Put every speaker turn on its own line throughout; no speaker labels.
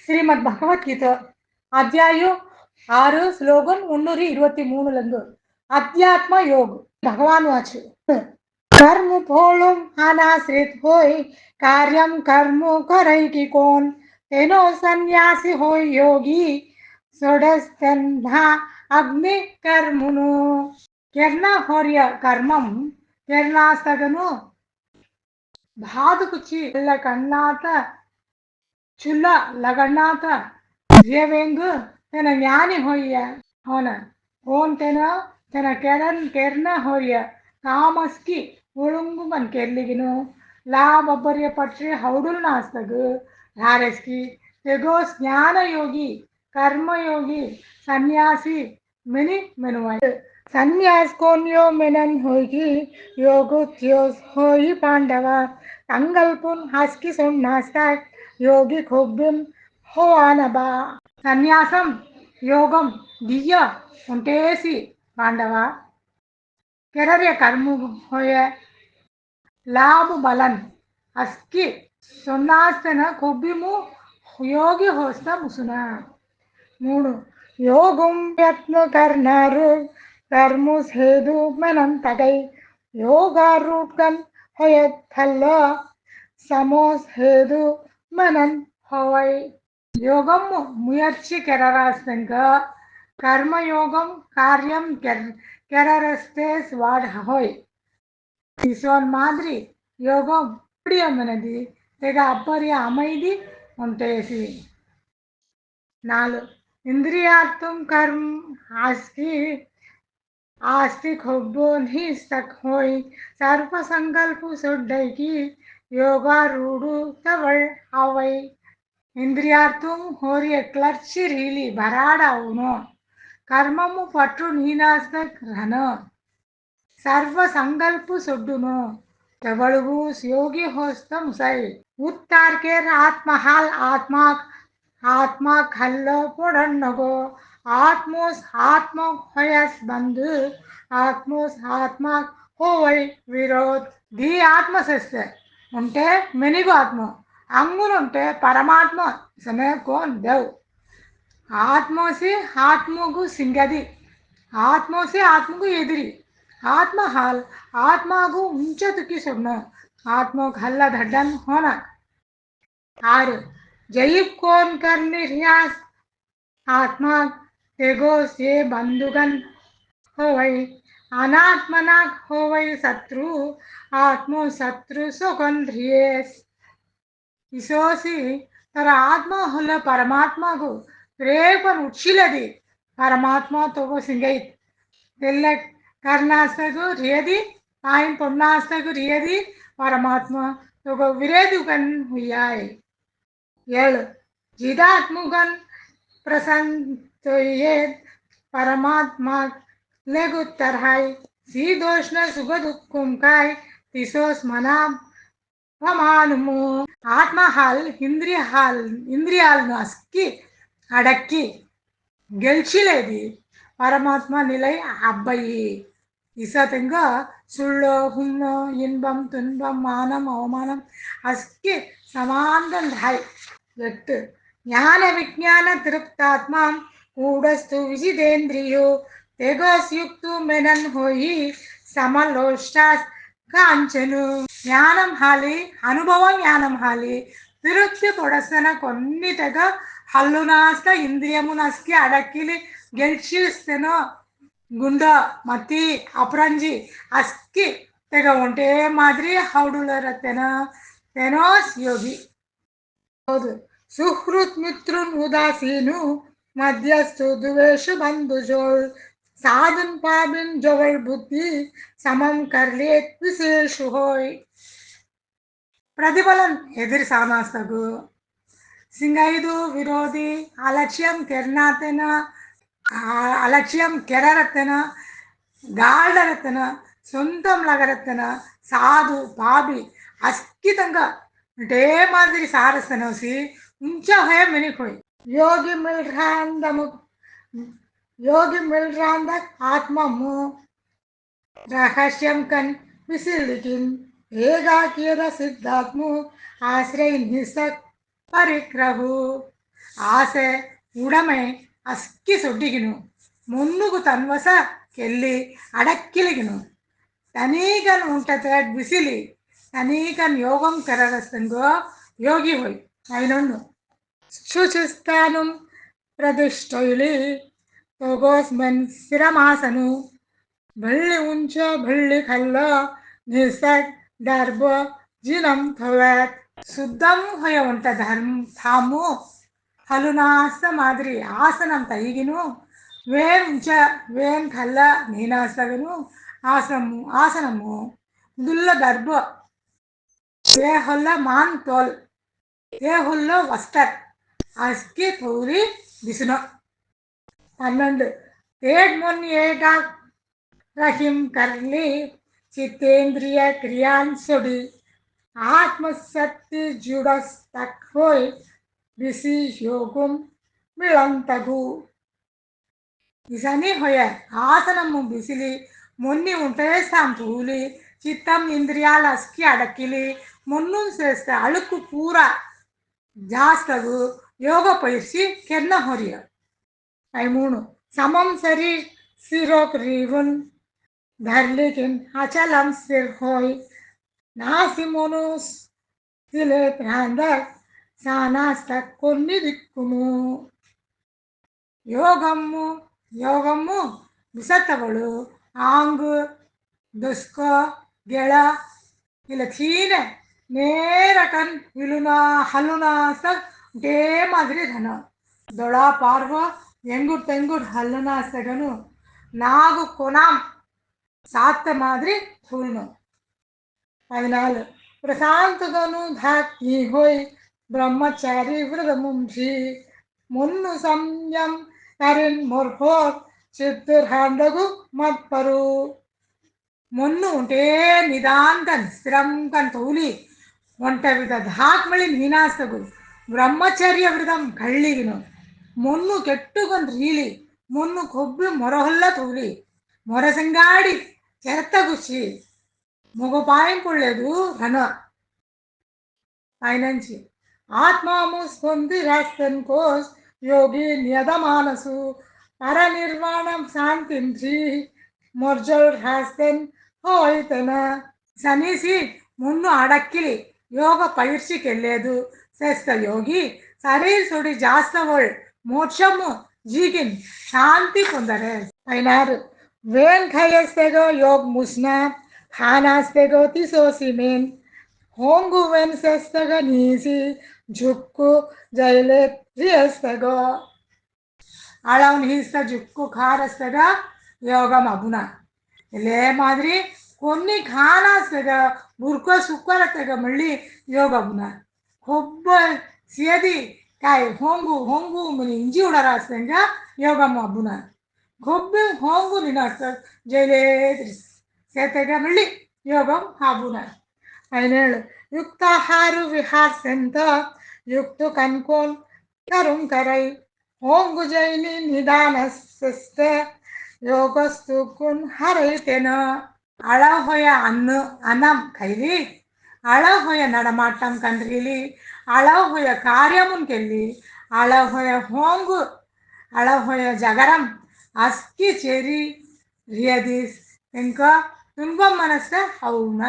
ಶ್ರೀಮದ್ ಭಗವದ್ಗೀತೆ ಅಧ್ಯಾಯ 6 ಸ್ಲೋಗನ್ 323 ಅಧ್ಯಾತ್ಮ ಯೋಗ ભગવાન વાંચે કર્મ ફોળું અનાશ્રિત હોય કાર્યમ કર્મ કરે કે કોણ તેનો સંન્યાસી હોય યોગી ષોડશતંધા અગ્નિ કર્મનો ಕೆರ್ನ ಹೊರ್ಯ ಕರ್ಮಂ ಕೆರ್ನಾಸ್ತಗನು ಬಾದುಕುಚಿ ಎಲ್ಲ ಕಣ್ಣಾತ ಚುಲ್ಲ ಲಗಣ್ಣಾತ ರಿಯವೆಂಗು ತೆನ ಜ್ಞಾನಿ ಹೊಯ್ಯ ಹೋನ ಓನ್ ತೆನ ಕೆರ್ನ ಹೊಯ್ಯ ಕಾಮಸ್ಕಿ ಉಳುಂಗುಮನ್ ಕೆರ್ಲಿಗಿನು లాభపర్య పక్షి హౌడుల్ నాస్తగు హారెస్కి తెగోస్ జ్ఞానయోగి కర్మయోగి సన్యాసి మెని మెనువాయి సన్యాస్ కోన్యో మెనన్ హోగి యోగుత్యోస్ హోయి పాండవ తంగల్పున్ హస్కి సొన్నాస్తాయ్ యోగి కొబ్బిం హో ఆనబా సన్యాసం యోగం దియ్య ఉంటేసి పాండవ ಕೆರರಿಯ ಕರ್ಮು ಹೋಯ लाभ बलन अस्की सొన్నాస్తన కొబ్బిము యోగి హోస్త ముసున మూడు యోగం యత్న కర్నారు కర్ము సేదు మనం తగై యోగారూటన్ హోయత్ ఫల్ల సమోస్ హేదు మనం హోవై యోగం ముయర్చి కెరరాస్తంగా కర్మయోగం కార్యం కెరరస్తే స్వాడ్ హోయ్ ఈశ్వర్ మాదిరి యోగం ప్రియమైనది తెగ అపర్యామైది ఉంటేసి 4 ఇంద్రియార్థం కర్మ ఆస్తి కొబ్బో నిస్తక్ హోయ్ సర్వ సంకల్పు సొడ్డైకి యోగారూఢు తవళ్ అవై ఇంద్రియార్థం హోరియ క్లర్చి రీలి భరాడవును కర్మము పట్టు నీనాస్తక్ రన सर्व संकल्प सुड्डुनु तवळुगु योगी होस्त मुसै उत्तार के आत्महाल आत्मा खल्ल पोडन्नगो आत्मोस आत्म होयस बंधु आत्मोस आत्मा होवै विरोध दी आत्म सस्य ఉంటే మెనిగు ఆత్మ అంగునుంటే పరమాత్మ సమే కోన్ దేవ్ ఆత్మోసి ఆత్మగు సింగది ఆత్మోసి ఆత్మగు ఎదిరి आत्मा हाल आत्मा को ऊंचत की सुनो आत्मा हल्ला धड्डन होना 6 जयीब कौन करने रियास आत्मा तेगो से बंधुगन हो वही अनात्मनाक हो वही शत्रु आत्मो शत्रु सोकन रियस इसोसी तर आत्मा हल्ला परमात्मा को प्रेपन उच्छिलदी परमात्मा तो वो सिंगई तेल्लक कर्णास्तगु रियदी पाइन पुन्नास्तगु रियदी परमात्मा तो विरेदुगन हुयाय 7 जिदात्मुगन प्रसन्नये परमात्मा लेगुत्तरहाय सीदोष्ण सुगदुक्कुम काय तिसोस मना प्रमाणमु आत्मा हाल इंद्रियाలను అస్కి అడక్కి గెలిచిలేది పరమాత్మ నిలై అబ్బాయి ఇసతంగా సుళ్ళో హున్నో ఇన్బం తున్బం మానం అవమానం అస్కి సమాంతం ధాయ్ 8 జ్ఞాన విజ్ఞాన తృప్తాత్మ కూడస్తు విజితేంద్రియో తెగస్యుక్తు మెనన్ హోయి సమలోష్టాస్ కాంచను జ్ఞానం హాలి అనుభవం జ్ఞానం హాలి తిరుప్తి పొడసన కొన్ని తెగ హల్లునాస్త ఇంద్రియమునస్కి అడక్కిలి ಗೆಲ್ಚಿಸ್ತೇನೋ ಗುಂಡ ಮತ್ತಿ ಅಪರಂಜಿ ಅಸ್ಕಿ ತೆಗ ಒಂಟೆ ಮಾದ್ರಿ ಹೌಡುಲರತ್ತೇನ ತೆನೋಸ್ ಯೋಗಿ ಹೌದು ಸುಹೃತ್ ಮಿತ್ರುನ್ ಉದಾಸೀನು ಮಧ್ಯಸ್ತು ದ್ವೇಷ ಬಂಧು ಜೋಳ್ ಸಾಧನ್ ಪಾಬಿನ್ ಜೋಳ್ ಬುದ್ಧಿ ಸಮಂ ಕರ್ಲೇತ್ ವಿಶೇಷ ಹೋಯ್ ಪ್ರತಿಫಲನ್ ಎದುರು ಸಾಮಾಸ್ತಗು ಸಿಂಗೈದು ವಿರೋಧಿ ಅಲಕ್ಷ್ಯಂ ಕೆರ್ನಾತೆನ అలక్ష్యం కెరరత్తన గాల్డరత్తన సొంతం లగరత్తన సాధు పాపి అస్కితంగా అంటే మాదిరి సారస్తనోసి ఉంచా హే మెనికోయ్ యోగి మిల్రాంద ఆత్మము రహస్యం కన్ విసిలికిన్ ఏగాకీర సిద్ధాత్ము ఆశ్రయ నిసక్ పరిగ్రహు ஆசை உடைமை அஸ்கி சொட்டிக்கணும் முன்னுக்கு தன்வச கெல்லி அடக்கிலிக்கணும் தனீகன் ఉంటతేట్ ಬಿಸಿಲಿ ತನೀಕನ್ ಯೋಗಂ ಕರಗಸ್ತಂಗೋ ಯೋಗಿ ಹೋಯ್ ಐನೊಂದು ಶುಚಿಸ್ತಾನುಂ ಪ್ರತಿಷ್ಠೊಯ್ಲಿ ತೋಗೋಸ್ಮನ್ ಸ್ಥಿರಮಾಸನು ಬಳ್ಳಿ ಉಂಚ ಬಳ್ಳಿ ಕಲ್ಲ ನಿಸಕ್ ದರ್ಭ ಜಿನಂ ಥೊವ್ಯಾತ್ శుద్ధం హోయ ఉంట ధాము హలునాస్త మాదిరి ఆసనం తగిను వేన్ ఉంచ వేన్ కల్ల నీనాస్తగను ఆసనము దుల్ల గర్భ దేహొల్ల మాన్ తోల్ దేహుల్లో వస్తర్ అస్కి తౌరి దిసును 12 ఏడ్ మొన్ ఏగా రహిం కర్లి చిత్తేంద్రియ క్రియాంసుడి ఆత్మశక్తి జుడస్తక్ హోయ్ బిసి యోగం మిళంతగు ఇసని హోయ ఆసనము బిసిలి మొన్ని ఉంటేస్తాం తూలి చిత్తం ఇంద్రియాల అస్కి అడక్కిలి మొన్ను చేస్తే అಳುಕು ಪೂರ ಜಾಸ್ತಗು ಯೋಗ ಪಯಿಸಿ ಕೆನ್ನ ಹೊರಿಯ 13 ಸಮಂ ಸರಿ ಸಿರೋಕ್ ರಿವುನ್ ಧರ್ಲಿಕಿನ್ ಅಚಲಂ ಸಿರ್ ಹೋಯ್ నాసిమోనుస్ తిలే ప్రాందర్ సానాస్త కొన్ని దిక్కుము ಯೋಗಮ್ಮು ಬಿಸತ್ತವಳು ಆಂಗು ದುಸ್ಕ ಗೆಳ ಇಲ್ಲ ತೀನೆ ನೇರಕನ್ ಇಳುನಾ ಹಲ್ಲುನಾಸ್ತ ದೇ ಮಾದಿರಿ ಧನ ದೊಳ ಪಾರ್ವ ಎಂಗುಡ್ ತೆಂಗುಡ್ ಹಲ್ಲುನಾಸ್ತಗನು ನಾಗು ಕೊನಾಂ ಸಾತ್ತ ಮಾದಿರಿ ಥೂಲ್ನು 14 ప్రశాంతతను ధాకి హోయ్ బ్రహ్మచారి వ్రతముంచి మున్ను సంయం కరిన్ మొర్హోర్ చిత్తుర్హాండగు మత్పరు మొన్ను ఉంటే నిదాంతన్ స్థిరం కన్ తౌలి ಒಂಟ ವಿಧ ಧಾಕ್ಮಳಿ ನೀನಾಸ್ತಗು ಬ್ರಹ್ಮಚರ್ಯ ವ್ರತಂ ಕಳ್ಳಿಗಿನು ಮೊನ್ನು ಕೆಟ್ಟುಕೊಂಡ್ ರೀಲಿ ಮೊನ್ನು ಕೊಬ್ಬು ಮೊರಹೊಲ್ಲ ತೌಲಿ ಮೊರಸಂಗಾಡಿ చెరతగుచ్చి మొగపాయింపులేదు ఘన పైనుంచి ఆత్మాము స్పంది రాస్తన్ కోస్ యోగి నియదమానసు పరనిర్వాణం శాంతించి మొర్జల్ రాస్తన్ హోయితన సనీసి మున్ను అడక్కిలి ಯೋಗ ಪೈರ್ಸಿಕೆಲ್ಲೇದು ಸೆಸ್ತ ಯೋಗಿ ಶರೀರ್ ಜಾಸ್ತವಳ್ ಮೋಕ್ಷము జీగిన్ శాంతి పొందరే 16 వేన్ ఖయస్తేగో యోగ్ ముస్నా ఖానాస్తేగో తిసోసిమెన్ హోంగు వెన్ సెస్తగా నీసి జుక్కు జైలే రియస్తేగో అళవన్ హీస్త జుక్కు ఖారస్తగా యోగం అబున ఇలే మాదిరి కొన్ని ఖానాస్తగా బుర్కో సుక్కరత్తగా మళ్ళీ ಯೋಗ ಅಬುನ ಕೊಬ್ಬ ಸಿಯದಿ ಕಾಯಿ ಹೊಂಗು ಮನಿ ಇಂಜಿ ಉಡರಾಸ್ತಂಗ ಯೋಗಮ್ಮ ಅಬುನ ಕೊಬ್ಬು ಹೊಂಗು ನಿನಾಸ್ತ ಜೈಲೇ ಸೇತೆಗ ಮళ్ళీ ಯೋಗಂ ಅಬುನ 17 ಯುಕ್ತಾಹಾರು ವಿಹಾರ್ಸೆಂತ ಯುಕ್ತು ಕನ್ಕೋಲ್ ಕರುಂ ಕರೈ ಹೊಂಗು ಜೈಲಿ ನಿಧಾನಸ್ತ ಯೋಗಸ್ತು ಕುನ್ ಹರೈತೆನ ಅಳಹೊಯ ಅನ್ನಂ ಕೈಲಿ అళహోయ నడమాటం కండ్రిలి అళహోయ కార్యమున్ కెళ్ళి అళహోయ హోంగు అళహోయ జగరం అస్కి చెరి రియదిస్ ఇంకా తుంబం మనస్త అవున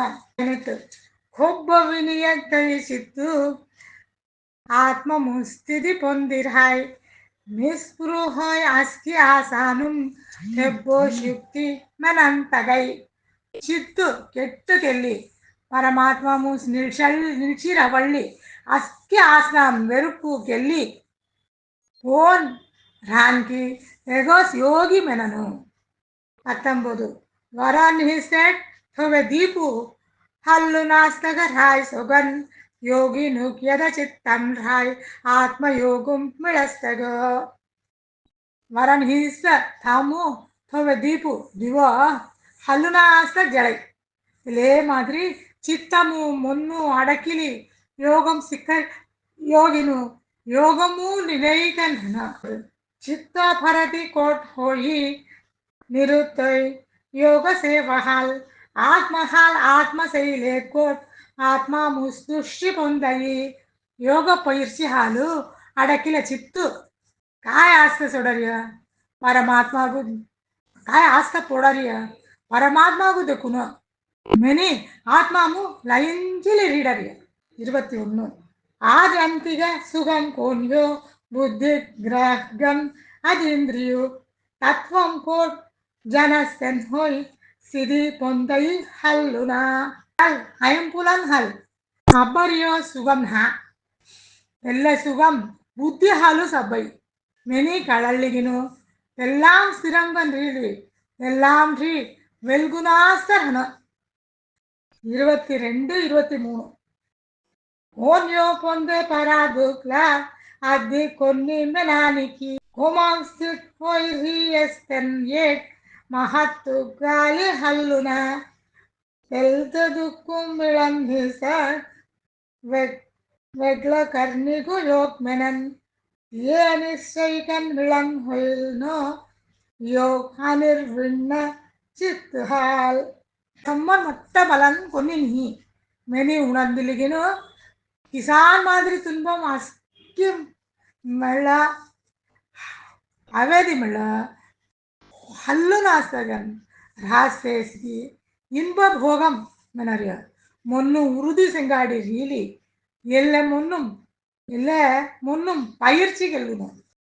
కొబ్బ వినియత్తయి చిత్తు ఆత్మము స్థితి పొందిరాయ్ నిస్పృహోయ్ అస్కి ఆసానం తెబ్బో శుక్తి మనంతగై చిత్తు కెట్టుకెళ్ళి పరమాత్మము నిలిచిరవళ్ళి అస్కి ఆసనం వెరుపుకెళ్ళి ఓన్ రాన్కి ఎగోస్ యోగి మెనను 19 వరాన్ని హిస్టెట్ తొవె దీపు హల్లు నాస్తగ రాయ్ సొగన్ ಯೋಗಿ ನುಕ್ಯದ ಚಿತ್ತಂ ರಾಯ್ ಆತ್ಮಯೋಗಂ ಮಿಳಸ್ತಗ ವರನ್ ಹಿಸ್ತ ಥಾಮು ತೊವೆ ದೀಪು ದಿವ ಹಲ್ಲು ನಾಸ್ತ ಜಳೈ ಇಲೇ ಮಾದ್ರಿ చిత్తము మొన్ను అడకిలి యోగం సిక్క యోగిను యోగము నిలైకన్ చిత్త భరతి కోట్ హోయి నిరుత్తయ్ యోగ సేవహాల్ ఆత్మశైలే కోట్ ఆత్మ ముస్తుష్టి పొందయి యోగ పైర్చి హాలు अडकिल चित्तु काय आस्ते सोडरिय परमात्मागु काय आस्ते पोडरिय परमात्मागु देखुन మెని ఆత్మము లయించిలి రీడరియ 21 ఆద్యంతిగ సుగం కోన్యో బుద్ధి గ్రహం అదింద్రియు తత్వం కోట్ జనస్తెన్ హోయ్ సిది పొందై హల్లునా హల్ ఐంపులన్ హల్ అబ్బరియో సుగం హ ಎಲ್ಲ ಸುಗಂ ಬುದ್ಧಿ ಹಾಲು ಸಬ್ಬೈ ಮೆನಿ ಕಳಳ್ಳಿಗಿನು ಎಲ್ಲಾಂ ಸ್ಥಿರಂಗನ್ ರೀಡಿ ಎಲ್ಲಾಂ ರೀ వెల్గునాస్తర్ హన 22 23 ఓన్యో పొందే పరాదుక్ల అది కొన్ని మెనానికి హోమాన్స్టిట్ హోయిరియస్తెన్ ఏక్ మహత్తు గాలి హల్లున తెల్త దుక్కుం విళంధిసర్ వెగ్ల కర్ణికు యోక్ మెనన్ ఏ నిశ్చయికన్ విళం హొయిల్నో యోక్ అనిర్విన్న చిత్హాల్ सम्मन मट्ट बलन कोन्निन्ही मेनी उणंदिलिगिनु किसान मादिरी तुंबम अस्कि मళ్ళ अवेदी मళ్ళ हल्लु नास्तगन रासेसी इनब भोगम मनरिय मोन्नु उरुदी सेंगाडी रीली एल्ले मोन्नुम पयिर्ची गेल्लुनु